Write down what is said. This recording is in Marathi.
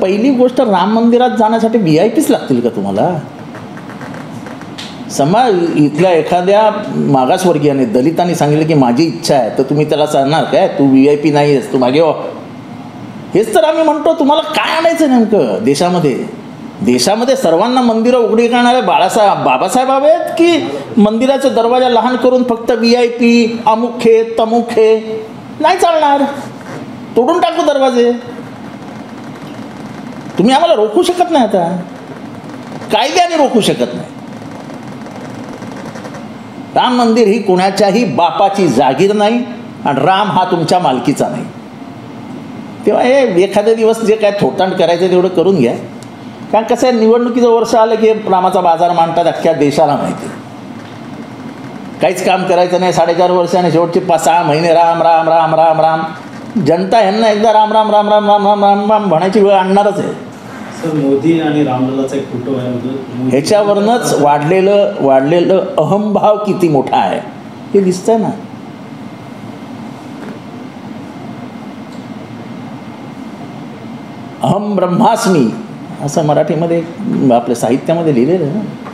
पहिली गोष्ट, राम मंदिरात जाण्यासाठी VIP लागतील का तुम्हाला? समाज इथल्या एखाद्या मागासवर्गीयाने, दलितांनी सांगितलं की माझी इच्छा आहे, तर तुम्ही त्याला सांगणार काय तू VIP नाही आहेस, तू मागे हो? हेच तर आम्ही म्हणतो. तुम्हाला काय आणायचं नेमकं देशामध्ये? देशामध्ये सर्वांना मंदिरं उघडी करणारे बाबासाहेब हवेत की मंदिराचे दरवाजा लहान करून फक्त VIP, अमुक हे तमुक हे? नाही चालणार. तोडून टाकू दरवाजे. तुम्ही आम्हाला रोखू शकत नाही. आता कायद्याने रोखू शकत नाही. राम मंदिर ही कोणाच्याही बापाची जागीर नाही आणि राम हा तुमच्या मालकीचा नाही. तेव्हा हे एखाद्या दिवस जे काय थोटांड करायचं तेवढं करून घ्या. कारण कसं आहे, निवडणुकीचं वर्ष आलं की रामाचा बाजार मांडतात अख्ख्या देशाला माहिती. काहीच काम करायचं नाही 4.5 वर्ष आणि शेवटचे 6 महिने राम राम राम राम राम. जनता ह्यांना एकदा राम राम राम राम राम राम राम राम म्हणायची वेळ आणणारच आहे. सर, मोदी आणि रामलल्लाचा एक फोटो आहे. ह्याच्यावरनंच वाढलेलं अहंभाव किती मोठा आहे हे दिसतंय ना. अहम ब्रह्मास्मी असं मराठीमध्ये आपल्या साहित्यामध्ये लिहिलेलं आहे ना.